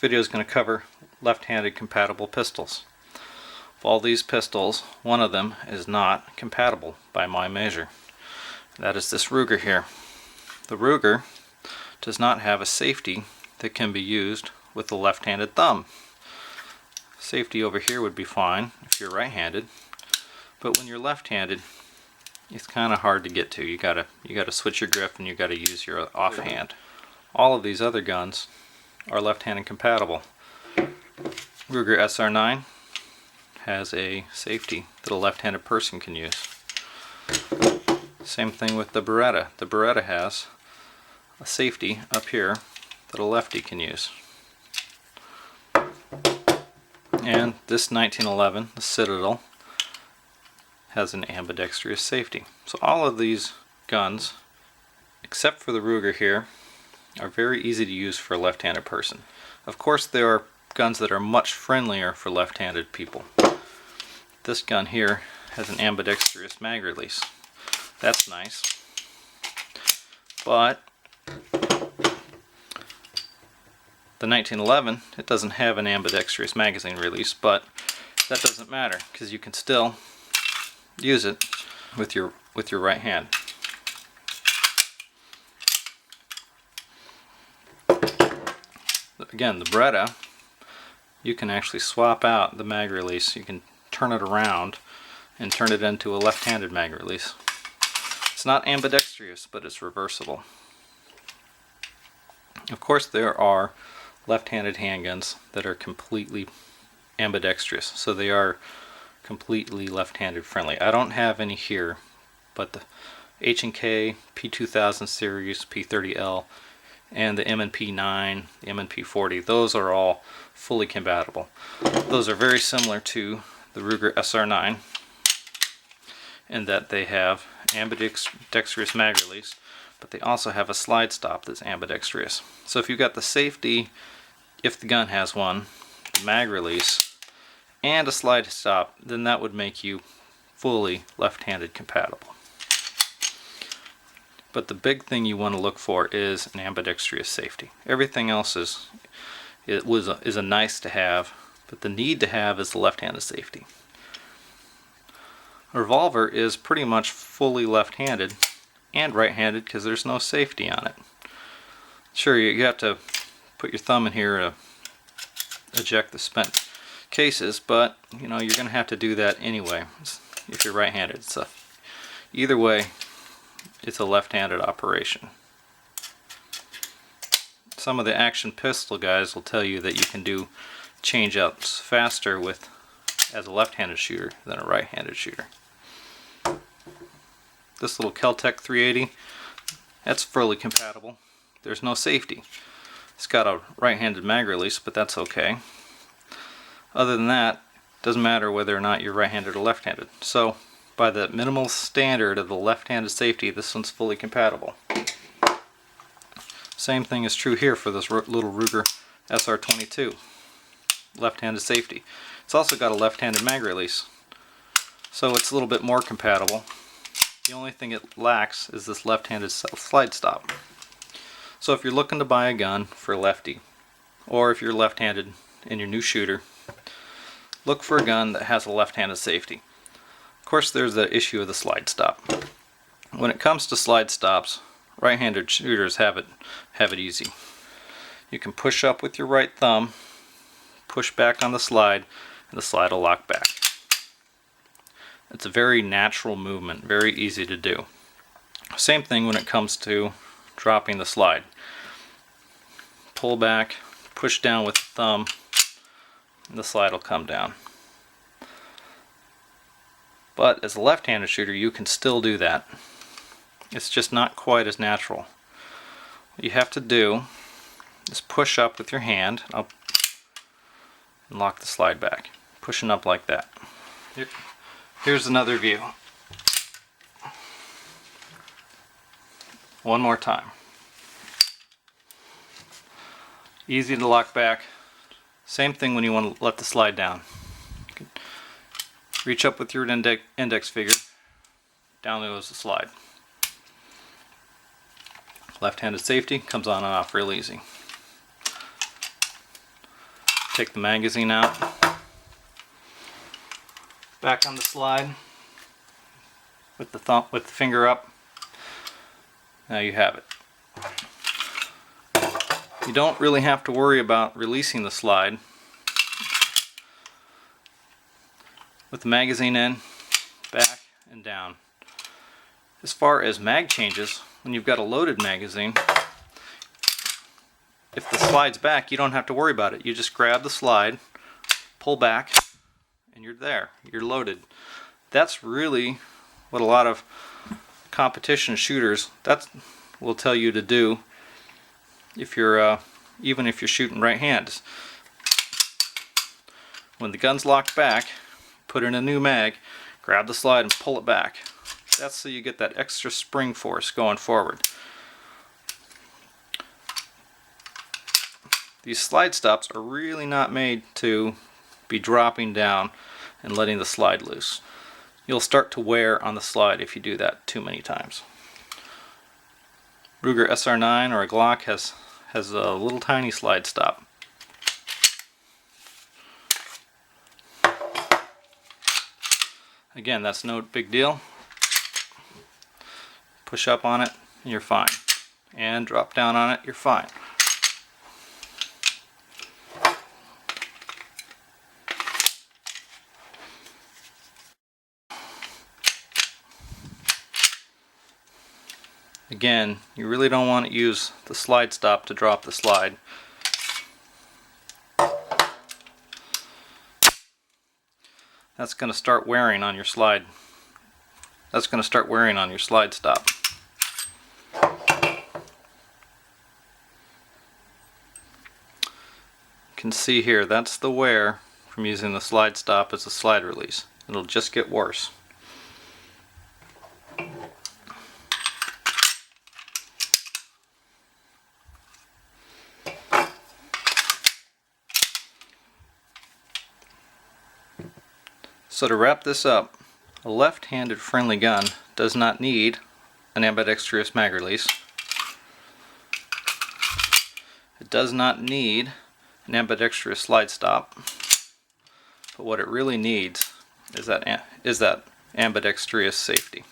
video is going to cover left-handed compatible pistols. Of all these pistols, one of them is not compatible by my measure. That is this Ruger here. The Ruger does not have a safety that can be used with the left-handed thumb. Safety over here would be fine if you're right-handed, but when you're left-handed, it's kind of hard to get to. You gotta switch your grip and you gotta use your offhand. All of these other guns are left-handed compatible. Ruger SR9 has a safety that a left-handed person can use. Same thing with the Beretta. The Beretta has a safety up here that a lefty can use. And this 1911, the Citadel, has an ambidextrous safety. So all of these guns, except for the Ruger here, are very easy to use for a left-handed person. Of course, there are guns that are much friendlier for left-handed people. This gun here has an ambidextrous mag release. That's nice. But the 1911, it doesn't have an ambidextrous magazine release, but that doesn't matter because you can still use it with your right hand. Again, the Beretta, you can actually swap out the mag release. You can turn it around and turn it into a left-handed mag release. It's not ambidextrous, but it's reversible. Of course, there are left-handed handguns that are completely ambidextrous, so they are completely left-handed friendly. I don't have any here, but the H&K, P2000 series, P30L, and the M&P 9, the M&P 40, those are all fully compatible. Those are very similar to the Ruger SR9 in that they have ambidextrous mag release, but they also have a slide stop that's ambidextrous. So if you've got the safety, if the gun has one, the mag release, and a slide stop, then that would make you fully left-handed compatible. But the big thing you want to look for is an ambidextrous safety. Everything else is a nice to have, but the need to have is the left-handed safety. A revolver is pretty much fully left-handed and right-handed because there's no safety on it. Sure, you have to put your thumb in here to eject the spent cases, but you know, you're going to have to do that anyway if you're right-handed. So either way, it's a left-handed operation. Some of the action pistol guys will tell you that you can do change-ups faster as a left-handed shooter than a right-handed shooter. This little Caltech 380, that's fully compatible. There's no safety. It's got a right-handed mag release, but that's okay. Other than that, it doesn't matter whether or not you're right-handed or left-handed. So by the minimal standard of the left-handed safety, this one's fully compatible. Same thing is true here for this little Ruger SR22. Left-handed safety. It's also got a left-handed mag release, so it's a little bit more compatible. The only thing it lacks is this left-handed slide stop. So if you're looking to buy a gun for a lefty, or if you're left-handed in your new shooter, look for a gun that has a left-handed safety. Of course, there's the issue of the slide stop. When it comes to slide stops, right-handed shooters have it easy. You can push up with your right thumb, push back on the slide, and the slide will lock back. It's a very natural movement, very easy to do. Same thing when it comes to dropping the slide. Pull back, push down with the thumb, and the slide will come down. But as a left-handed shooter, you can still do that. It's just not quite as natural. What you have to do is push up with your hand up and lock the slide back. Pushing up like that. Here's another view. One more time. Easy to lock back. Same thing when you want to let the slide down. Reach up with your index finger, down goes the slide. Left-handed safety comes on and off real easy. Take the magazine out. Back on the slide with the finger up. Now you have it. You don't really have to worry about releasing the slide. With the magazine in, back and down. As far as mag changes, when you've got a loaded magazine, if the slide's back, you don't have to worry about it. You just grab the slide, pull back, and you're there. You're loaded. That's really what a lot of competition shooters will tell you to do if you're even if you're shooting right hands. When the gun's locked back, put in a new mag, grab the slide and pull it back. That's so you get that extra spring force going forward. These slide stops are really not made to be dropping down and letting the slide loose. You'll start to wear on the slide if you do that too many times. Ruger SR9 or a Glock has a little tiny slide stop. Again, that's no big deal. Push up on it and you're fine. And drop down on it, you're fine. Again, you really don't want to use the slide stop to drop the slide. That's going to start wearing on your slide. That's going to start wearing on your slide stop. You can see here, that's the wear from using the slide stop as a slide release. It'll just get worse. So to wrap this up, a left-handed friendly gun does not need an ambidextrous mag release. It does not need an ambidextrous slide stop. But what it really needs is that ambidextrous safety.